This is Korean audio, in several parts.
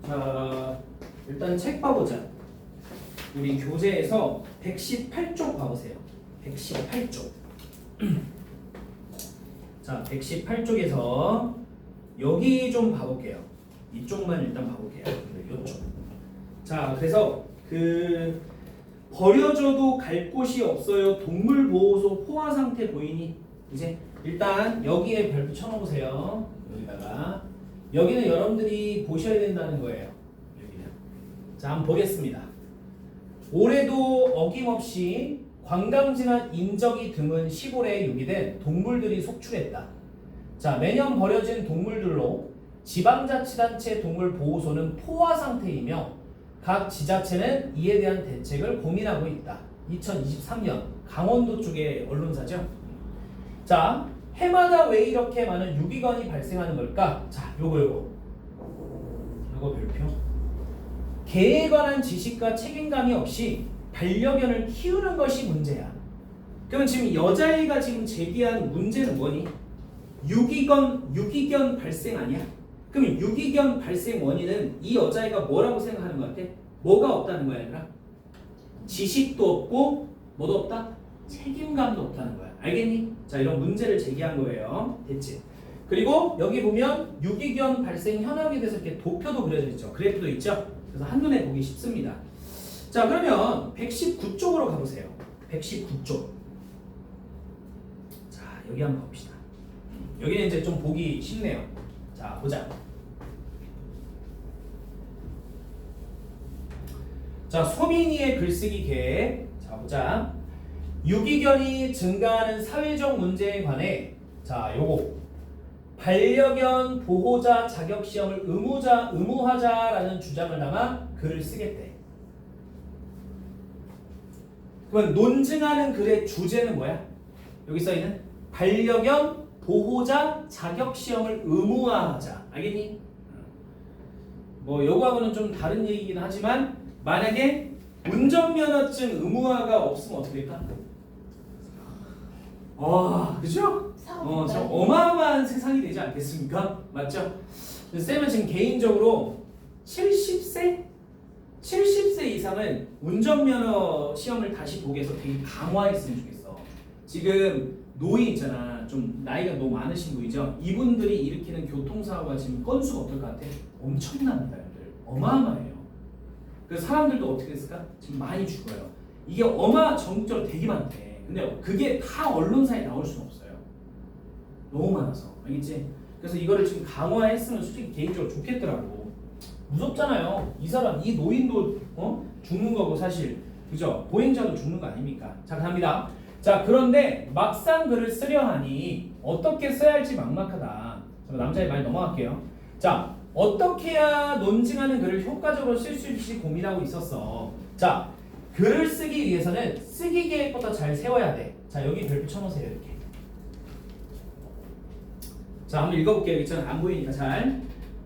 자, 일단 책 봐보자. 우리 교재에서 118쪽 봐보세요. 118쪽. 자, 118쪽에서 여기 좀 봐볼게요. 이쪽만 일단 봐볼게요. 이쪽. 자, 그래서 버려져도 갈 곳이 없어요. 동물보호소 포화 상태 보이니? 이제 일단 여기에 별표 쳐놓으세요. 여기다가 여기는 여러분들이 보셔야 된다는 거예요. 여기는. 자, 한번 보겠습니다. 올해도 어김없이 관광지나 인적이 드문 시골에 유기된 동물들이 속출했다. 자, 매년 버려진 동물들로 지방자치단체 동물보호소는 포화 상태이며 각 지자체는 이에 대한 대책을 고민하고 있다. 2023년 강원도 쪽의 언론사죠. 자, 해마다 왜 이렇게 많은 유기견이 발생하는 걸까? 자, 요거 별표. 개에 관한 지식과 책임감이 없이 반려견을 키우는 것이 문제야. 그러면 지금 여자애가 지금 제기한 문제는 뭐니? 유기견 발생 아니야? 그럼 유기견 발생 원인은 이 여자애가 뭐라고 생각하는 것 같아? 뭐가 없다는 거야, 얘들아? 지식도 없고 뭐도 없다? 책임감도 없다는 거야. 알겠니? 자, 이런 문제를 제기한 거예요. 됐지? 그리고 여기 보면 유기견 발생 현황에 대해서 이렇게 도표도 그려져 있죠. 그래프도 있죠. 그래서 한눈에 보기 쉽습니다. 자, 그러면 119쪽으로 가보세요. 119쪽. 자, 여기 한번 봅시다. 여기는 이제 좀 보기 쉽네요. 자, 보자. 자, 소민이의 글쓰기 계획. 자, 보자. 유기견이 증가하는 사회적 문제에 관해 자, 요거 반려견 보호자 자격 시험을 의무화자라는 주장을 담아 글을 쓰겠대. 그러면 논증하는 글의 주제는 뭐야? 여기 써 있는 반려견 보호자 자격 시험을 의무화하자. 알겠니? 뭐 요거하고는 좀 다른 얘기긴 하지만 만약에 운전면허증 의무화가 없으면 어떻게 될까? 그죠? 참 어마어마한 세상이 되지 않겠습니까? 맞죠? 쌤은 지금 개인적으로 70세 이상은 운전면허 시험을 다시 보기 위해서 되게 강화했으면 좋겠어. 지금 노인 있잖아. 좀 나이가 너무 많으신 분이죠. 이분들이 일으키는 교통사고가 지금 건수가 어떨 것 같아? 엄청납니다, 여러분들. 어마어마해요. 그 사람들도 어떻게 됐을까? 지금 많이 죽어요. 이게 전국적으로 되게 많대. 근데 그게 다 언론사에 나올 수는 없어요. 너무 많아서. 알겠지? 그래서 이거를 지금 강화했으면 솔직히 개인적으로 좋겠더라고. 무섭잖아요. 이 노인도 죽는 거고 사실. 그죠? 보행자도 죽는 거 아닙니까? 자, 갑니다. 자, 그런데 막상 글을 쓰려 하니 어떻게 써야 할지 막막하다. 남자의 말 넘어갈게요. 자, 어떻게 해야 논증하는 글을 효과적으로 쓸 수 있을지 고민하고 있었어. 자, 글을 쓰기 위해서는 쓰기 계획부터 잘 세워야 돼. 자, 여기 별표 쳐놓으세요. 이렇게. 자, 한번 읽어볼게요. 있잖아. 안 보이니까 잘.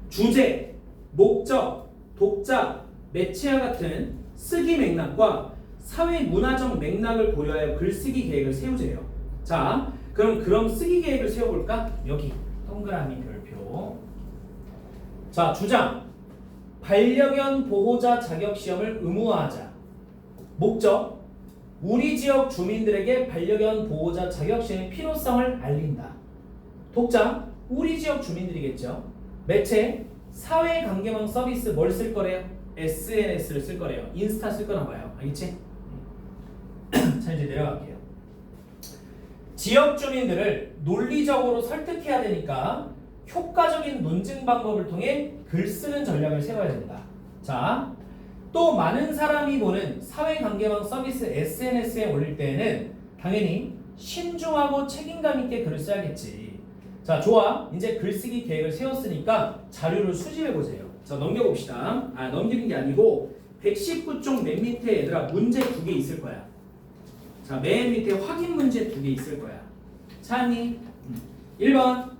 주제, 목적, 독자, 매체와 같은 쓰기 맥락과 사회 문화적 맥락을 고려하여 글쓰기 계획을 세우세요. 자, 그럼 쓰기 계획을 세워볼까? 여기 동그라미 별표. 자, 주장. 반려견 보호자 자격 시험을 의무화하자. 목적. 우리 지역 주민들에게 반려견 보호자 자격 시험의 필요성을 알린다. 독자. 우리 지역 주민들이겠죠. 매체. 사회관계망 서비스 뭘 쓸 거래요? SNS를 쓸 거래요. 인스타 쓸 거나 봐요. 알겠지? 자, 이제 내려갈게요. 지역 주민들을 논리적으로 설득해야 되니까 효과적인 논증 방법을 통해 글 쓰는 전략을 세워야 된다. 자, 또 많은 사람이 보는 사회관계망 서비스 SNS에 올릴 때에는 당연히 신중하고 책임감 있게 글을 써야겠지. 자, 좋아. 이제 글쓰기 계획을 세웠으니까 자료를 수집해보세요. 자, 넘겨봅시다. 넘기는 게 아니고 119쪽 맨 밑에 얘들아 문제 2개 있을 거야. 자, 맨 밑에 확인 문제 2개 있을 거야. 찾니? 1번.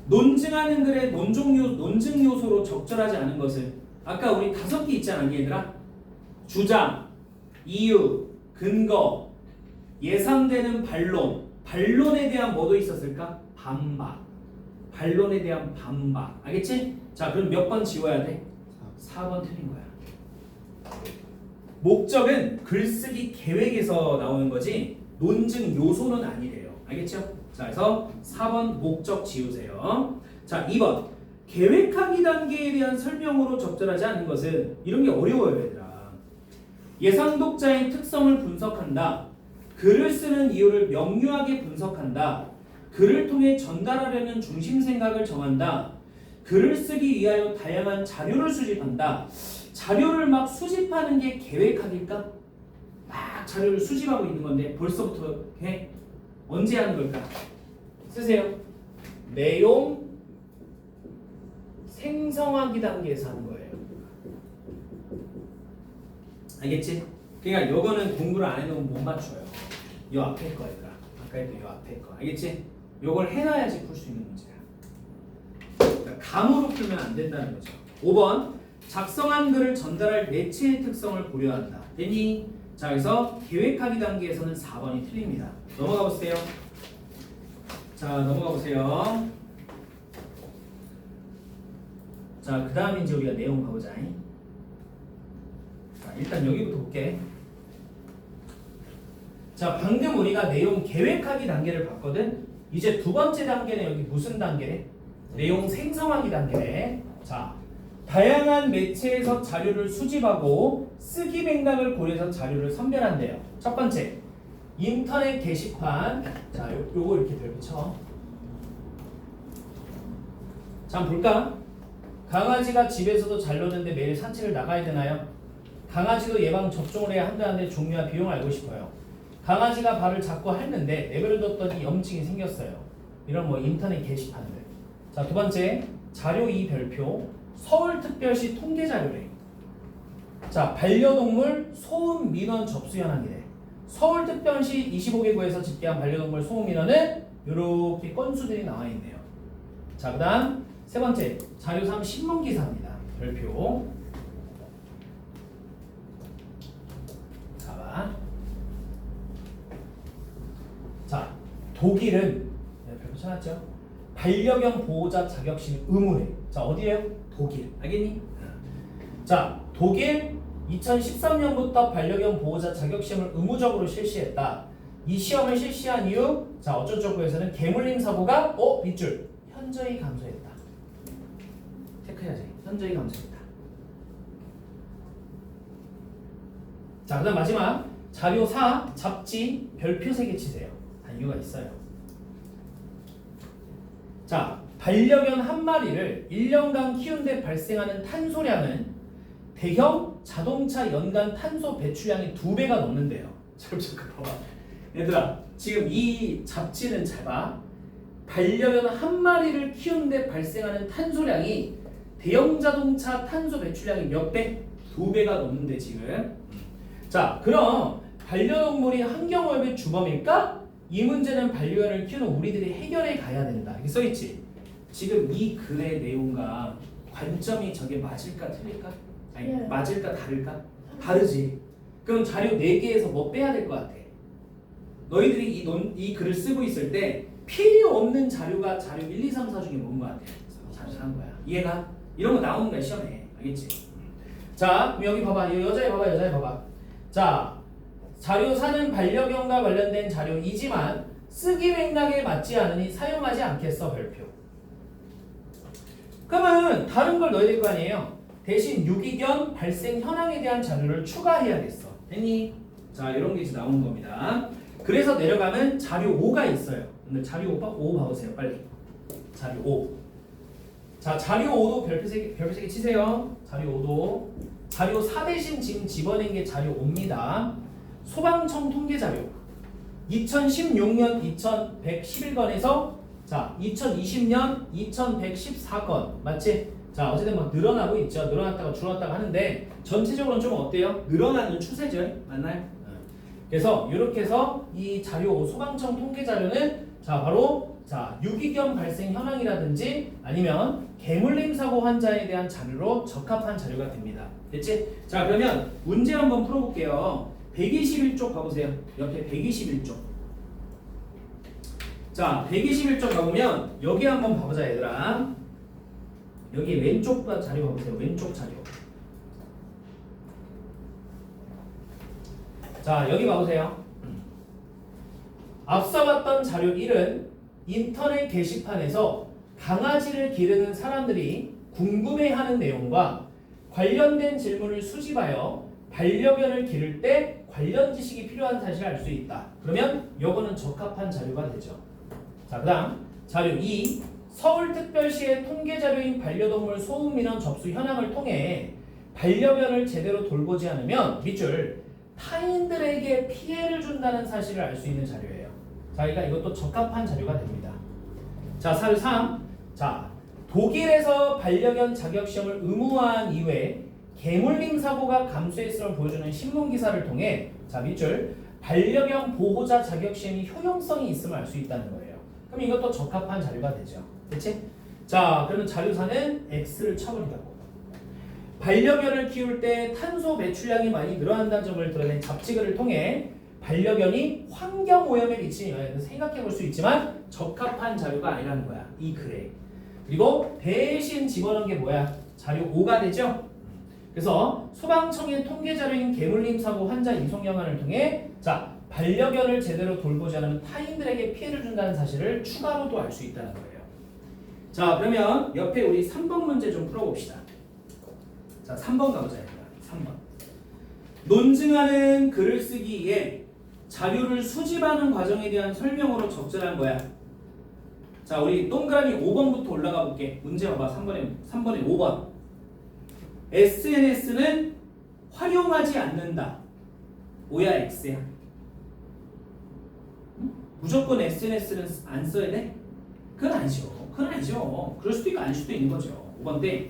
논증하는 글의 논증 요소로 적절하지 않은 것은 아까 우리 5개 있잖아, 얘들아. 주장, 이유, 근거, 예상되는 반론에 대한 뭐도 있었을까? 반박. 반론에 대한 반박. 알겠지? 자, 그럼 몇 번 지워야 돼? 4번 틀린 거야. 목적은 글쓰기 계획에서 나오는 거지 논증 요소는 아니래요. 알겠죠? 자, 그래서 4번 목적 지우세요. 자, 2번 계획하기 단계에 대한 설명으로 적절하지 않은 것은 이런 게 어려워요, 얘들아. 예상 독자의 특성을 분석한다. 글을 쓰는 이유를 명료하게 분석한다. 글을 통해 전달하려는 중심 생각을 정한다. 글을 쓰기 위하여 다양한 자료를 수집한다. 자료를 막 수집하는 게 계획하기일까? 막 자료를 수집하고 있는 건데 벌써부터 해? 언제 하는 걸까? 쓰세요. 내용 생성하기 단계에서 하는 거예요. 알겠지? 그러니까 요거는 공부를 안 해놓으면 못 맞춰요. 요 앞에 거 얘들아. 아까 했던 요 앞에 거. 알겠지? 요걸 해놔야지 풀 수 있는 문제야. 그러니까 감으로 풀면 안 된다는 거죠. 5번 작성한 글을 전달할 매체의 특성을 고려한다. 됐니? 자, 그래서 계획하기 단계에서는 4번이 틀립니다. 넘어가 보세요. 자, 넘어가 보세요. 자, 그 다음 이제 우리가 내용 가보자. 자, 일단 여기부터 볼게. 자, 방금 우리가 내용 계획하기 단계를 봤거든. 이제 두 번째 단계는 여기 무슨 단계래? 내용 생성하기 단계래. 자, 다양한 매체에서 자료를 수집하고 쓰기 맥락을 고려해서 자료를 선별한대요. 첫 번째, 인터넷 게시판. 자, 요거 이렇게 별표 쳐. 자, 한번 볼까? 강아지가 집에서도 잘 노는데 매일 산책을 나가야 되나요? 강아지도 예방 접종을 해야 한다는데 종류와 비용을 알고 싶어요. 강아지가 발을 자꾸 핥는데 내버려뒀더니 염증이 생겼어요. 이런 뭐 인터넷 게시판들. 자, 두 번째, 자료 2 별표. 서울특별시 통계자료래. 자, 반려동물 소음 민원 접수 현황이래. 서울특별시 25개구에서 집계한 반려동물 소음 민원은 이렇게 건수들이 나와 있네요. 자, 그 다음 세 번째, 자료 3 신문기사입니다. 별표. 봐봐. 자, 독일은 별표 쳐놨죠? 반려견 보호자 자격증 의무래. 자, 어디에요? 독일. 알겠니? 자, 독일 2013년부터 반려견 보호자 자격시험을 의무적으로 실시했다. 이 시험을 실시한 이후 자, 어쩌고저쩌고에서는 개물림 사고가 밑줄 현저히 감소했다. 체크해야지. 현저히 감소했다. 자, 그 다음 마지막 자료 4 잡지 별표 3개 치세요. 다 이유가 있어요. 자, 반려견 한 마리를 1년간 키우는데 발생하는 탄소량은 대형 자동차 연간 탄소 배출량이 2배가 넘는데요. 잠깐 봐봐. 얘들아, 지금 이 잡지는 잘 봐. 반려견 한 마리를 키우는데 발생하는 탄소량이 대형 자동차 탄소 배출량이 몇 배? 2배가 넘는데 지금. 자, 그럼 반려동물이 환경오염의 주범일까? 이 문제는 반려견을 키우는 우리들이 해결해 가야 된다. 이렇게 써있지? 지금 이 글의 내용과 관점이 저게 맞을까 틀릴까? 아니, 네. 맞을까 다를까? 다르지. 그럼 자료 4개에서 뭐 빼야 될 것 같아? 너희들이 이 글을 쓰고 있을 때 필요 없는 자료가 자료 1, 2, 3, 4 중에 뭔 것 같아? 잘한 거야. 이해가? 이런 거 나오는 거야 시험에. 알겠지? 자, 그럼 여기 봐봐. 여자애 봐봐. 여자애 봐봐. 자, 자료 4는 반려견과 관련된 자료이지만 쓰기 맥락에 맞지 않으니 사용하지 않겠어. 별표. 그러면 다른 걸 넣어야 될 거 아니에요? 대신 유기견 발생 현황에 대한 자료를 추가해야겠어. 됐니? 자, 이런 게 이제 나오는 겁니다. 그래서 내려가면 자료 5가 있어요. 근데 자료 5 봐보세요. 빨리. 자료 5. 자, 자료 5도 별표 3개 치세요. 자료 5도. 자료 4 대신 지금 집어낸 게 자료 5입니다. 소방청 통계 자료. 2016년 2111건에서 자, 2020년 2114건. 맞지? 자, 어쨌든 막 늘어나고 있죠. 늘어났다가 줄어났다가 하는데 전체적으로는 좀 어때요? 늘어나는 추세죠. 맞나요? 그래서 이렇게 해서 이 자료 소방청 통계 자료는 자, 바로 자, 유기견 발생 현황이라든지 아니면 개물림 사고 환자에 대한 자료로 적합한 자료가 됩니다. 됐지? 자, 그러면 문제 한번 풀어볼게요. 121쪽 봐보세요. 옆에 121쪽. 자, 121쪽 가보면 여기 한번 봐보자 얘들아. 여기 왼쪽 자료 봐보세요. 왼쪽 자료. 자, 여기 봐보세요. 앞서 봤던 자료 1은 인터넷 게시판에서 강아지를 기르는 사람들이 궁금해하는 내용과 관련된 질문을 수집하여 반려견을 기를 때 관련 지식이 필요한 사실을 알 수 있다. 그러면 요거는 적합한 자료가 되죠. 자, 그 다음 자료 2. 서울특별시의 통계자료인 반려동물 소음민원 접수 현황을 통해 반려견을 제대로 돌보지 않으면 밑줄 타인들에게 피해를 준다는 사실을 알 수 있는 자료예요. 자, 그러니까 이것도 적합한 자료가 됩니다. 자, 사료 3. 자, 독일에서 반려견 자격시험을 의무화한 이후에 개물림 사고가 감소했음을 보여주는 신문기사를 통해 자, 밑줄 반려견 보호자 자격시험이 효용성이 있음을 알 수 있다는 거예요. 그럼 이것도 적합한 자료가 되죠. 그치? 자, 그러면 자료 4는 X를 쳐버리라고. 반려견을 키울 때 탄소 배출량이 많이 늘어난다는 점을 드러낸 잡지글을 통해 반려견이 환경오염에 미치는 영향을 생각해 볼 수 있지만 적합한 자료가 아니라는 거야. 이 글에. 그리고 대신 집어넣은 게 뭐야? 자료 5가 되죠? 그래서 소방청의 통계자료인 개물림 사고 환자 이송 영안을 통해 자, 반려견을 제대로 돌보지 않으면 타인들에게 피해를 준다는 사실을 추가로도 알 수 있다는 거예요. 자, 그러면 옆에 우리 3번 문제 좀 풀어봅시다. 자, 3번 가보자. 3번. 논증하는 글을 쓰기에 자료를 수집하는 과정에 대한 설명으로 적절한 거야. 자, 우리 동그라미 5번부터 올라가 볼게. 문제 봐봐. 3번에 5번. SNS는 활용하지 않는다. O야 X야? 무조건 SNS는 안 써야 돼? 그건 아니죠. 그건 아니죠. 그럴 수도 있고 아닐 수도 있는 거죠. 5번인데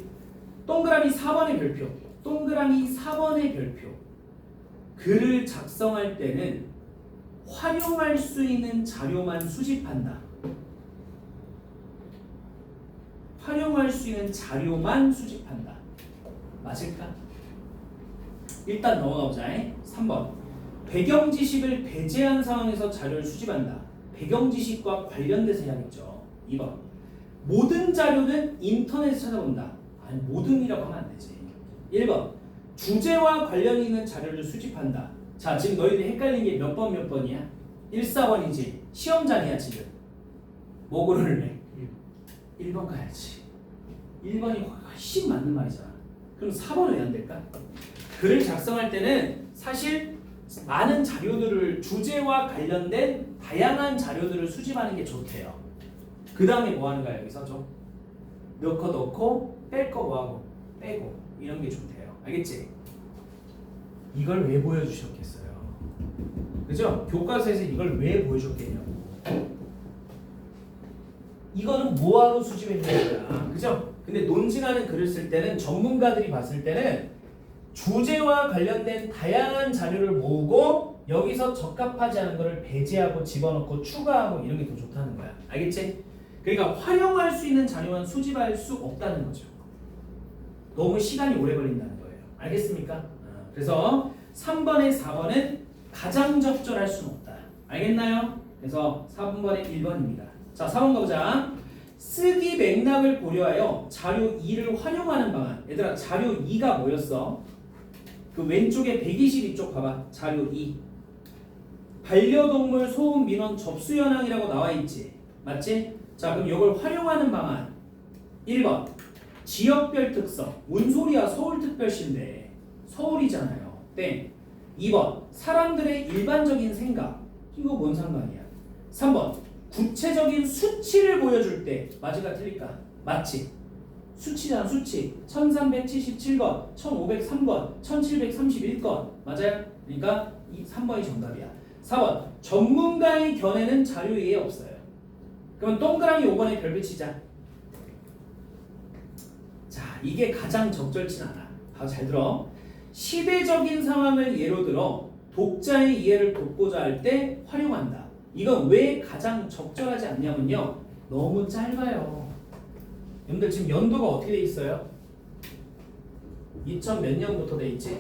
동그라미 4번의 별표. 동그라미 4번의 별표. 글을 작성할 때는 활용할 수 있는 자료만 수집한다. 활용할 수 있는 자료만 수집한다. 맞을까? 일단 넘어가보자. 3번. 배경 지식을 배제한 상황에서 자료를 수집한다. 배경 지식과 관련돼서 해야겠죠. 2번. 모든 자료는 인터넷에서 찾아본다. 아니, 모든이라고 하면 안 되지. 1번. 주제와 관련이 있는 자료를 수집한다. 자, 지금 너희들이 헷갈린 게 몇 번이야? 1, 4번이지. 시험장이야 지금. 뭐 고를래? 1번 가야지. 1번이 훨씬 맞는 말이잖아. 그럼 4번은 왜 안 될까? 글을 작성할 때는 사실 많은 자료들을 주제와 관련된 다양한 자료들을 수집하는 게 좋대요. 그 다음에 뭐 하는 거야? 여기서 좀 넣고 뺄 거 뭐하고 빼고 이런 게 좋대요. 알겠지? 이걸 왜 보여주셨겠어요? 그죠? 교과서에서 이걸 왜 보여줬겠냐고. 이거는 뭐하러 수집했냐는 거야. 그죠? 근데 논증하는 글을 쓸 때는 전문가들이 봤을 때는 주제와 관련된 다양한 자료를 모으고 여기서 적합하지 않은 거를 배제하고 집어넣고 추가하고 이런 게 더 좋다는 거야. 알겠지? 그러니까 활용할 수 있는 자료만 수집할 수 없다는 거죠. 너무 시간이 오래 걸린다는 거예요. 알겠습니까? 그래서 3번에 4번은 가장 적절할 수는 없다. 알겠나요? 그래서 3번에 1번입니다. 자, 4번 가보자. 쓰기 맥락을 고려하여 자료 2를 활용하는 방안. 얘들아, 자료 2가 뭐였어? 그 왼쪽에 122쪽 봐봐. 자료 2. 반려동물 소음 민원 접수 현황이라고 나와 있지. 맞지? 자, 그럼 이걸 활용하는 방안. 1번. 지역별 특성. 뭔 소리야? 서울특별시인데. 서울이잖아요. 땡. 2번. 사람들의 일반적인 생각. 이거 뭔 상관이야? 3번. 구체적인 수치를 보여줄 때. 맞을까 틀릴까? 맞지? 수치잖아. 수치. 1377건, 1503건, 1731건. 맞아요? 그러니까 이 3번이 정답이야. 4번. 전문가의 견해는 자료 위에 없어요. 그럼 동그라미 5번에 별 붙이자. 자, 이게 가장 적절치 않아. 잘 들어. 시대적인 상황을 예로 들어 독자의 이해를 돕고자 할 때 활용한다. 이건 왜 가장 적절하지 않냐면요. 너무 짧아요. 여러분들 지금 연도가 어떻게 돼 있어요? 2000 몇 년부터 돼 있지?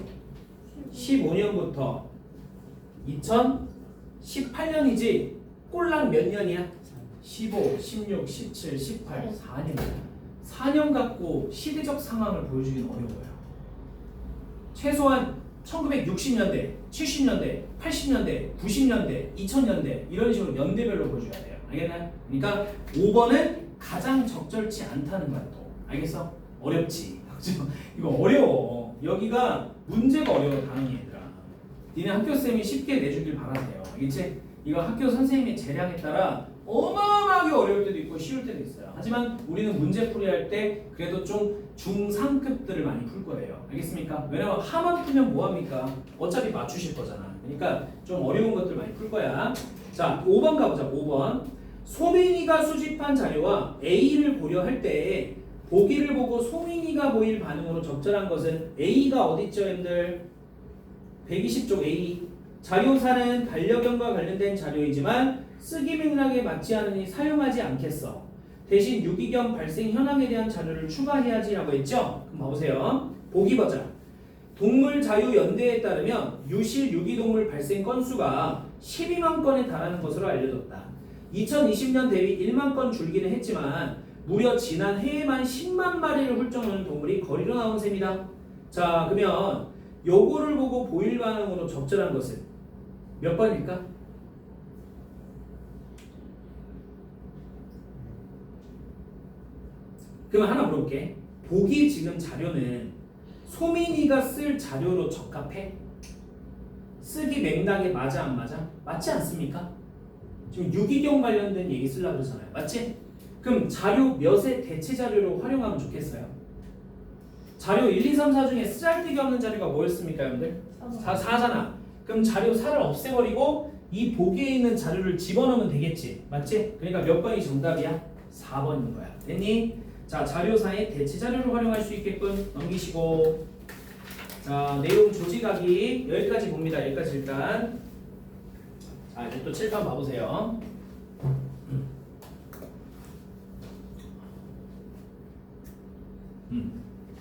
15년부터 2018년이지? 꼴랑 몇 년이야? 15, 16, 17, 18, 4년. 4년 갖고 시대적 상황을 보여주기는 어려워요. 최소한 1960년대, 70년대, 80년대, 90년대, 2000년대 이런 식으로 연대별로 보여줘야 돼요. 알겠나요? 그러니까 5번은 가장 적절치 않다는 거야 또. 알겠어? 어렵지. 이거 어려워. 여기가 문제가 어려워 당연히 얘들아. 니네 학교쌤이 쉽게 내주길 바라세요. 알겠지? 이거 학교 선생님의 재량에 따라 어마어마하게 어려울 때도 있고 쉬울 때도 있어요. 하지만 우리는 문제 풀이할 때 그래도 좀 중상급들을 많이 풀 거예요. 알겠습니까? 왜냐면 하만 풀면 뭐합니까? 어차피 맞추실 거잖아. 그러니까 좀 어려운 것들 많이 풀 거야. 자, 5번 가보자. 5번. 소민이가 수집한 자료와 A를 고려할 때 보기를 보고 소민이가 보일 반응으로 적절한 것은 A가 어딨죠, 여러분들? 120쪽 A. 자료사는 반려견과 관련된 자료이지만 쓰기 맥락에 맞지 않으니 사용하지 않겠어. 대신 유기견 발생 현황에 대한 자료를 추가해야지 라고 했죠? 그럼 봐보세요. 보기 보자. 동물 자유 연대에 따르면 유실 유기동물 발생 건수가 12만 건에 달하는 것으로 알려졌다. 2020년 대비 1만 건 줄기는 했지만 무려 지난 해에만 10만 마리를 훌쩍 넘는 동물이 거리로 나온 셈이다. 자, 그러면 요거를 보고 보일 반응으로 적절한 것은 몇 번일까? 그러면 하나 물어볼게. 보기 지금 자료는 소민이가 쓸 자료로 적합해? 쓰기 맥락에 맞아 안 맞아? 맞지 않습니까? 지금 유기견 관련된 얘기 쓰려고 그러잖아요. 맞지? 그럼 자료 몇의 대체 자료로 활용하면 좋겠어요? 자료 1, 2, 3, 4 중에 쓰잘데기 없는 자료가 뭐였습니까, 여러분들? 4잖아. 그럼 자료 4를 없애버리고 이 보기에 있는 자료를 집어넣으면 되겠지. 맞지? 그러니까 몇 번이 정답이야? 4번인 거야. 됐니? 자, 자료사의 대체 자료를 활용할 수 있게끔 넘기시고. 자, 내용 조직하기 여기까지 봅니다. 여기까지 일단. 자, 이제 또 칠판 봐보세요.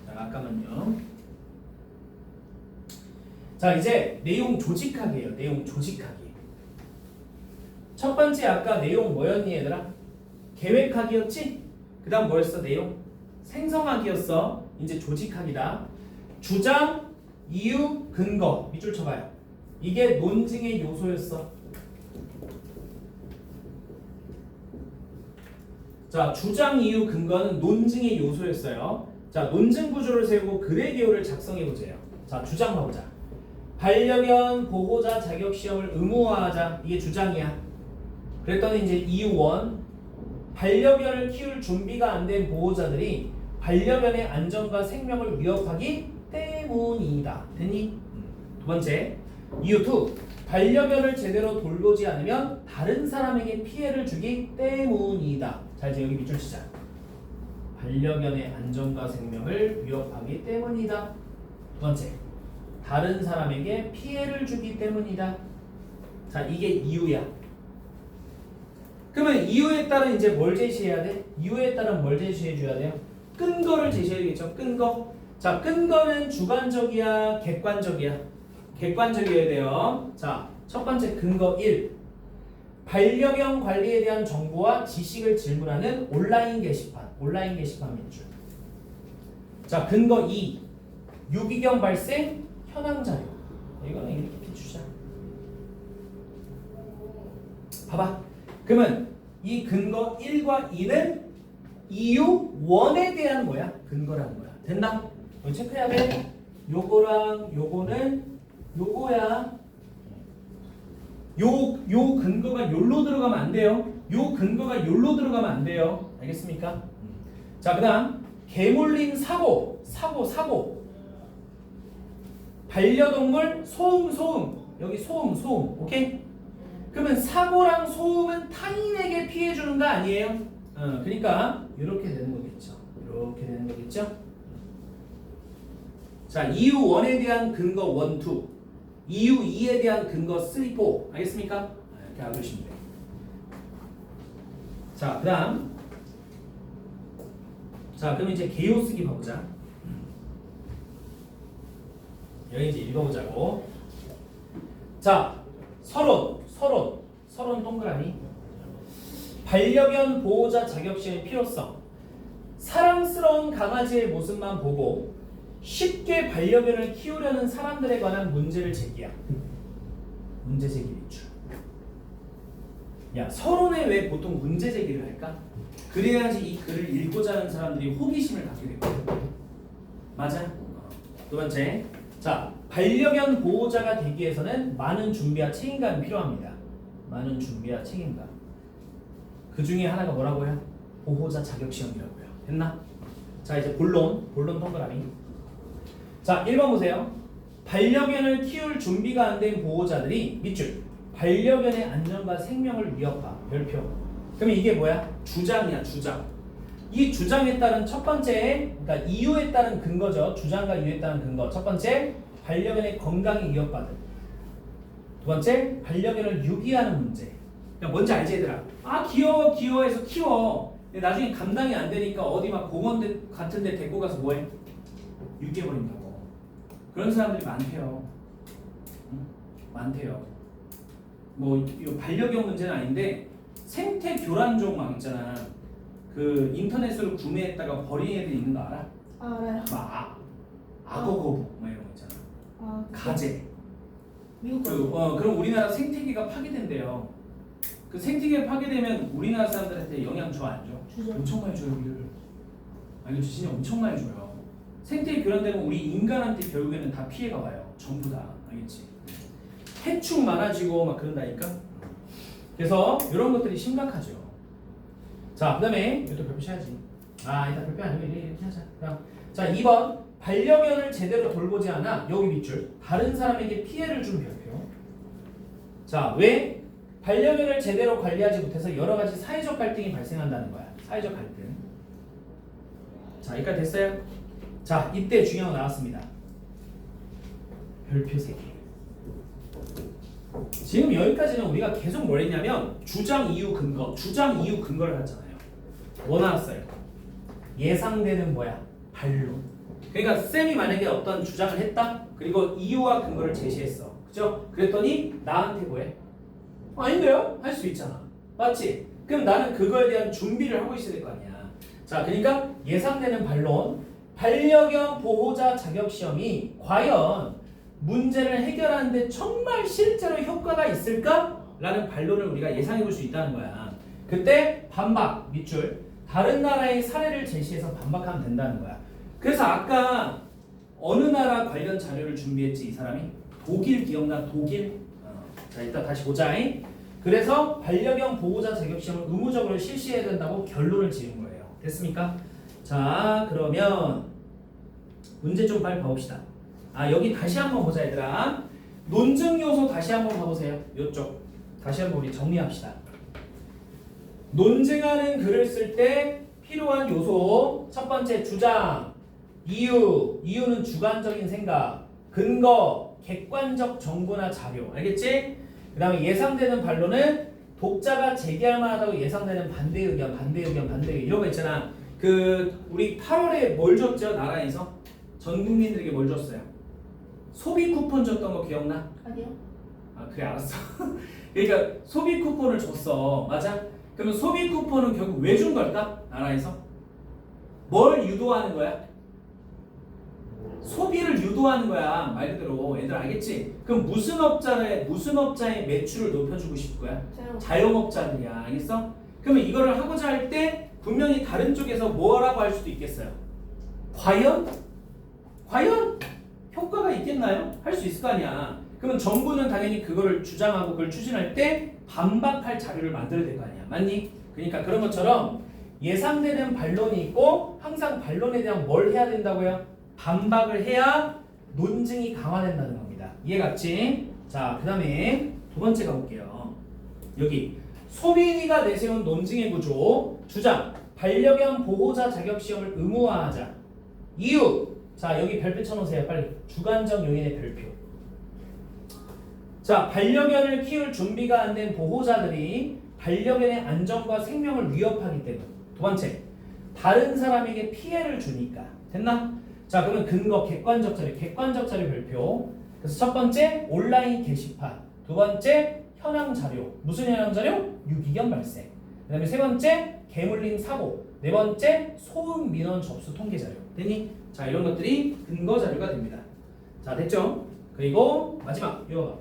자, 잠깐만요. 자, 이제 내용 조직하기예요. 내용 조직하기. 첫 번째 아까 내용 뭐였니 얘들아? 계획하기였지? 그 다음 뭐였어 내용? 생성하기였어. 이제 조직하기다. 주장, 이유, 근거 밑줄 쳐봐요. 이게 논증의 요소였어. 자, 주장, 이유, 근거는 논증의 요소였어요. 자, 논증 구조를 세우고 글의 개요를 작성해보세요. 자, 주장 봐보자. 반려견 보호자 자격시험을 의무화하자. 이게 주장이야. 그랬더니 이제 이유 1. 반려견을 키울 준비가 안 된 보호자들이 반려견의 안전과 생명을 위협하기 때문이다. 됐니? 두 번째. 이유 2. 반려견을 제대로 돌보지 않으면 다른 사람에게 피해를 주기 때문이다. 자, 이제 여기 밑줄 치자. 반려견의 안전과 생명을 위협하기 때문이다. 두 번째. 다른 사람에게 피해를 주기 때문이다. 자, 이게 이유야. 그러면 이유에 따른 이제 뭘 제시해야 돼? 이유에 따른 뭘 제시해 줘야 돼요? 근거를 제시해야 되겠죠. 근거. 자, 근거는 주관적이야, 객관적이야? 객관적이어야 돼요. 자, 첫 번째 근거 1. 반려견 관리에 대한 정보와 지식을 질문하는 온라인 게시판. 온라인 게시판 밑줄. 자, 근거 2. 유기견 발생 현황 자료. 이거는 이렇게 비추자. 봐봐. 그러면 이 근거 1과 2는 이유 1에 대한 뭐야? 근거라는 거야. 됐나? 이거 체크해야 돼. 요거랑 요거는 요거야. 요 근거가 요로 들어가면 안 돼요. 요 근거가 요로 들어가면 안 돼요. 알겠습니까? 자, 그 다음 개물림 사고. 반려동물 소음. 여기 소음. 오케이? 그러면 사고랑 소음은 타인에게 피해 주는 거 아니에요? 그러니까 이렇게 되는 거겠죠. 이렇게 되는 거겠죠? 자, 이유 1에 대한 근거 1, 2. 이유 2에 대한 근거 3, 4. 알겠습니까? 이렇게 알아두시면 돼요. 자, 그다음. 자, 그럼 이제 개요 쓰기 봐보자. 여기 이제 읽어보자고. 자, 서론 동그라미. 반려견 보호자 자격시험의 필요성. 사랑스러운 강아지의 모습만 보고 쉽게 반려견을 키우려는 사람들에 관한 문제를 제기야. 문제 제기 비출. 야, 서론에 왜 보통 문제 제기를 할까? 그래야지 이 글을 읽고자 하는 사람들이 호기심을 갖게 되거든. 맞아? 두 번째. 자, 반려견 보호자가 되기 위해서는 많은 준비와 책임감이 필요합니다. 많은 준비와 책임감. 그 중에 하나가 뭐라고요? 보호자 자격시험이라고요. 됐나? 자, 이제 본론 동그라미. 자, 1번 보세요. 반려견을 키울 준비가 안 된 보호자들이 밑줄 반려견의 안전과 생명을 위협하. 별표. 그럼 이게 뭐야? 주장이야, 주장. 이 주장에 따른 첫 번째, 그러니까 이유에 따른 근거죠. 주장과 이유에 따른 근거. 첫 번째, 반려견의 건강이 위협받은. 두 번째, 반려견을 유기하는 문제. 그러니까 뭔지 알지 얘들아? 아, 귀여워 귀여워해서 키워. 근데 나중에 감당이 안 되니까 어디 막 공원 같은 데 데리고 가서 뭐해? 유기해버린다고. 그런 사람들이 많대요. 응? 많대요. 뭐 이거 반려견 문제는 아닌데 생태 교란종 막 있잖아. 그 인터넷으로 구매했다가 버린 애들 있는 거 알아? 알아요. 막 악어 거북 막 이런 거 있잖아. 아, 가재. 미국 그럼 우리나라 생태계가 파괴된대요. 그 생태계가 파괴되면 우리나라 사람들한테 영향 줘 안 줘? 주죠. 엄청 많이 줘요, 우리를. 아니 진짜 엄청 많이 줘요. 생태계 교란되면 우리 인간한테 결국에는 다 피해가 와요. 전부 다. 알겠지? 해충 많아지고 막 그런다니까. 그래서 이런 것들이 심각하죠. 자, 그 다음에 이것도 별표 쳐야지. 아, 일단 별표 아니고 이렇게 하자. 자, 2번. 반려견을 제대로 돌보지 않아. 여기 밑줄. 다른 사람에게 피해를 준 별표. 자, 왜? 반려견을 제대로 관리하지 못해서 여러 가지 사회적 갈등이 발생한다는 거야. 사회적 갈등. 자, 여기까지 됐어요? 자, 이때 중요한 거 나왔습니다. 별표 3개. 지금 여기까지는 우리가 계속 뭘 했냐면 주장, 이유, 근거. 주장, 이유, 근거를 했잖아요. 뭐 나왔어요? 예상되는 뭐야? 반론. 그러니까 쌤이 만약에 어떤 주장을 했다? 그리고 이유와 근거를 제시했어. 그죠? 그랬더니 나한테 뭐해? 아닌데요? 할 수 있잖아. 맞지? 그럼 나는 그거에 대한 준비를 하고 있어야 될 거 아니야. 자, 그러니까 예상되는 반론. 반려견 보호자 자격시험이 과연 문제를 해결하는데 정말 실제로 효과가 있을까? 라는 반론을 우리가 예상해 볼 수 있다는 거야. 그때 반박, 밑줄. 다른 나라의 사례를 제시해서 반박하면 된다는 거야. 그래서 아까 어느 나라 관련 자료를 준비했지 이 사람이? 독일 기억나? 독일? 자, 이따 다시 보자. 그래서 반려견 보호자 자격시험을 의무적으로 실시해야 된다고 결론을 지은 거예요. 됐습니까? 자, 그러면 문제 좀 빨리 봐봅시다. 아, 여기 다시 한번 보자 얘들아. 논증 요소 다시 한번 봐보세요. 요쪽 다시 한번 우리 정리합시다. 논증하는 글을 쓸 때 필요한 요소. 첫 번째 주장, 이유, 이유는 주관적인 생각, 근거, 객관적 정보나 자료. 알겠지? 그 다음에 예상되는 반론은 독자가 제기할 만하다고 예상되는 반대 의견, 반대 의견, 반대 의견 이런 거 있잖아. 그 우리 8월에 뭘 줬죠? 나라에서 전 국민들에게 뭘 줬어요? 소비 쿠폰 줬던 거 기억나? 아니요. 아, 그래 알았어. 그러니까 소비 쿠폰을 줬어. 맞아? 그러면 소비 쿠폰은 결국 왜 준 걸까? 나라에서 뭘 유도하는 거야? 소비를 유도하는 거야. 말 그대로. 애들 알겠지? 그럼 무슨 업자의 매출을 높여주고 싶을 거야? 자영업자들이야. 알겠어? 그러면 이거를 하고자 할 때 분명히 다른 쪽에서 뭐라고 할 수도 있겠어요. 과연 효과가 있겠나요? 할 수 있을 거 아니야. 그러면 정부는 당연히 그거를 주장하고 그걸 추진할 때 반박할 자료를 만들어야 될 거 아니야. 맞니? 그러니까 그런 것처럼 예상되는 반론이 있고 항상 반론에 대한 뭘 해야 된다고요? 반박을 해야 논증이 강화된다는 겁니다. 이해갔지? 자, 그 다음에 두 번째 가볼게요. 여기 소비가 내세운 논증의 구조. 주장, 반려견 보호자 자격시험을 의무화하자. 이유, 자 여기 별표 쳐놓으세요. 빨리. 주관적 요인의 별표. 자, 반려견을 키울 준비가 안 된 보호자들이 반려견의 안전과 생명을 위협하기 때문. 두 번째, 다른 사람에게 피해를 주니까. 됐나? 자, 그러면 근거, 객관적 자료 별표. 그래서 첫 번째, 온라인 게시판. 두 번째, 현황 자료. 무슨 현황 자료? 유기견 발생. 그 다음에 세 번째 개물림 사고, 네 번째 소음 민원 접수 통계 자료. 됐니? 자, 이런 것들이 근거 자료가 됩니다. 자, 됐죠? 그리고 마지막 이거.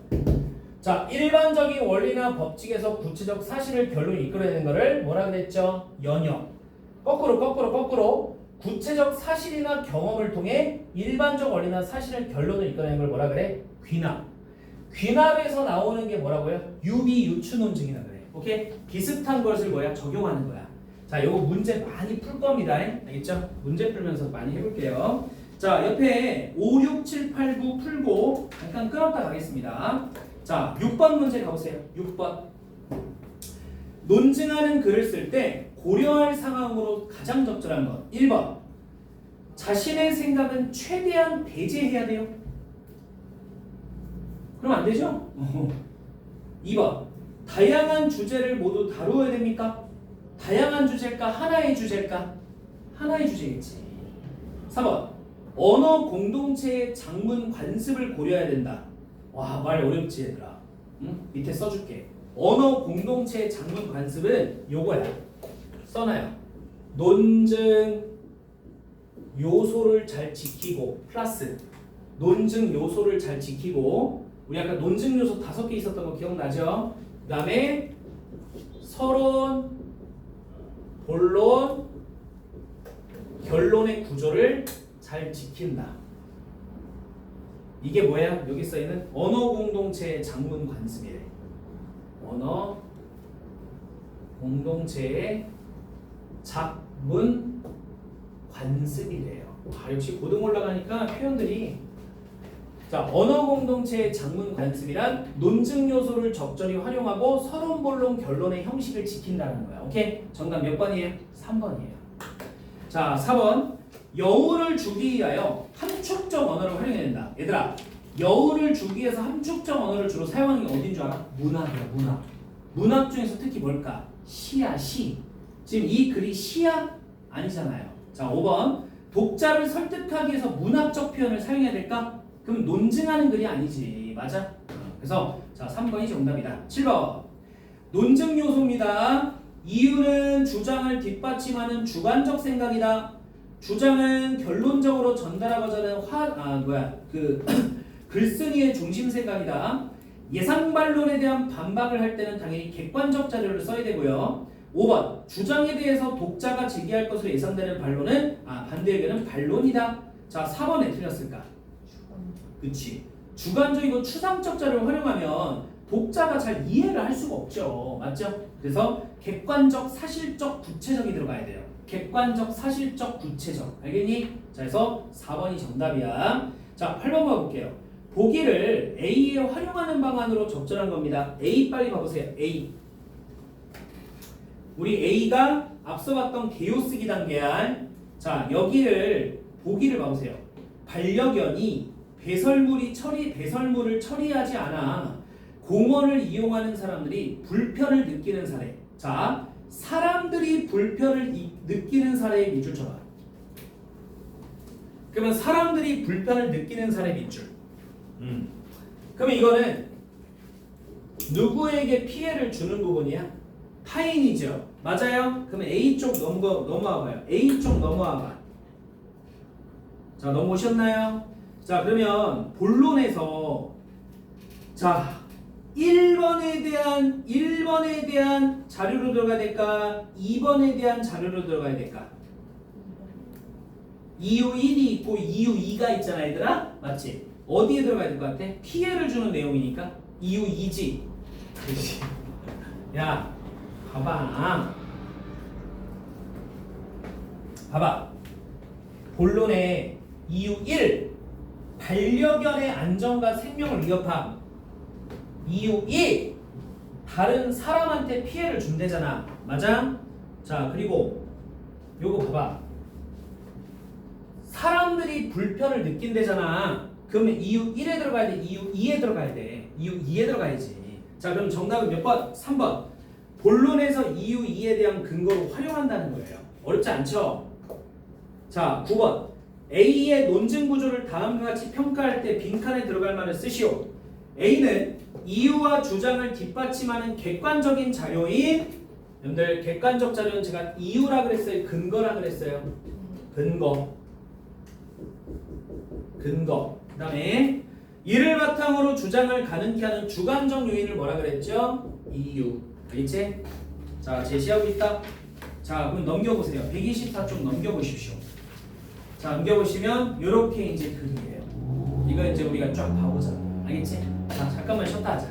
자, 일반적인 원리나 법칙에서 구체적 사실을 결론을 이끌어내는 것을 뭐라 그랬죠? 연역. 거꾸로 구체적 사실이나 경험을 통해 일반적 원리나 사실을 결론을 이끌어내는 걸 뭐라 그래? 귀납. 귀납에서 나오는 게 뭐라고요? 유비 유추 논증이라 그래. 오케이? 비슷한 것을 뭐야? 적용하는 거야. 자, 요거 문제 많이 풀 겁니다. 알겠죠? 문제 풀면서 많이 해볼게요. 자, 옆에 5, 6, 7, 8, 9 풀고 잠깐 끊었다 가겠습니다. 자, 6번 문제 가보세요. 6번. 논증하는 글을 쓸 때 고려할 상황으로 가장 적절한 것. 1번. 자신의 생각은 최대한 배제해야 돼요. 그럼 안 되죠? 2번. 다양한 주제를 모두 다루어야 됩니까? 다양한 주제일까? 하나의 주제일까? 하나의 주제겠지. 3번. 언어 공동체의 장문 관습을 고려해야 된다. 와, 말 어렵지 얘들아. 응? 밑에 써줄게. 언어 공동체의 장문 관습은 요거야. 써놔요. 논증 요소를 잘 지키고 플러스 논증 요소를 잘 지키고, 우리 아까 논증 요소 5개 있었던 거 기억나죠? 그 다음에 서론, 본론, 결론의 구조를 잘 지킨다. 이게 뭐야? 여기 써있는 언어 공동체의 장문 관습이래. 언어 공동체의 작문 관습이래요. 아, 역시 고등 올라가니까 표현들이. 자, 언어 공동체의 장문 관습이란 논증 요소를 적절히 활용하고 서론, 본론, 결론의 형식을 지킨다는 거야. 오케이? 정답 몇 번이에요? 3번이에요. 자, 4번. 여우를 주기 위하여 함축적 언어를 활용해야 된다. 얘들아, 여우를 주기 위해서 함축적 언어를 주로 사용하는 게 어딘 줄 알아? 문학이야, 문학. 문학 중에서 특히 뭘까? 시야, 시. 지금 이 글이 시야? 아니잖아요. 자, 5번. 독자를 설득하기 위해서 문학적 표현을 사용해야 될까? 그럼 논증하는 글이 아니지. 맞아? 그래서 자, 3번이 정답이다. 7번. 논증 요소입니다. 이유는 주장을 뒷받침하는 주관적 생각이다. 주장은 결론적으로 전달하고자 하는 글쓴이의 중심 생각이다. 예상 반론에 대한 반박을 할 때는 당연히 객관적 자료를 써야 되고요. 5번. 주장에 대해서 독자가 제기할 것으로 예상되는 반론은 반대 의견은 반론이다. 자, 4번에 틀렸을까? 그치. 주관적이고 추상적 자료를 활용하면 독자가 잘 이해를 할 수가 없죠. 맞죠? 그래서 객관적, 사실적, 구체적이 들어가야 돼요. 객관적, 사실적, 구체적. 알겠니? 자, 그래서 4번이 정답이야. 자, 8번 봐볼게요. 보기를 A에 활용하는 방안으로 적절한 겁니다. A 빨리 봐보세요. A. 우리 A가 앞서 봤던 개요쓰기 단계한, 자, 여기를 보기를 봐보세요. 반려견이 배설물을 처리하지 않아 공원을 이용하는 사람들이 불편을 느끼는 사례. 자, 사람들이 불편을 느끼는 사례의 밑줄 쳐봐. 그러면 사람들이 불편을 느끼는 사례 밑줄. 그러면 이거는 누구에게 피해를 주는 부분이야? 타인이죠. 맞아요? 그러면 A 쪽 넘어와봐요. A 쪽 넘어와봐. 자, 넘어오셨나요? 자, 그러면 본론에서 자 1번에 대한 자료로 들어가야 될까? 2번에 대한 자료로 들어가야 될까? 이유 1이 있고 이유 2가 있잖아, 얘들아. 맞지? 어디에 들어가야 될 것 같아? 피해를 주는 내용이니까 이유 2지. 그렇지. 야, 봐봐. 본론에 이유 1, 반려견의 안전과 생명을 위협함. 이유 2, 다른 사람한테 피해를 준대잖아. 맞아? 자, 그리고 요거 봐봐. 사람들이 불편을 느낀대잖아. 그러면 이유 1에 들어가야 돼? 이유 2에 들어가야 돼? 이유 2에 들어가야지. 자, 그럼 정답은 몇 번? 3번. 본론에서 이유 2에 대한 근거로 활용한다는 거예요. 어렵지 않죠? 자, 9번. A의 논증 구조를 다음과 같이 평가할 때 빈칸에 들어갈 말을 쓰시오. A는 이유와 주장을 뒷받침하는 객관적인 자료인 여러분들 객관적 자료는 제가 이유라 그랬어요? 근거라 그랬어요? 근거. 그 다음에 이를 바탕으로 주장을 가능케 하는 주관적 요인을 뭐라 그랬죠? 이유. 알겠지? 자, 제시하고 있다. 자, 그럼 넘겨보세요. 124쪽 넘겨보십시오. 자, 넘겨보시면 이렇게 이제 글이에요. 이거 이제 우리가 쫙 봐보자. 알겠지? 자, 잠깐만 쉬었다 하자.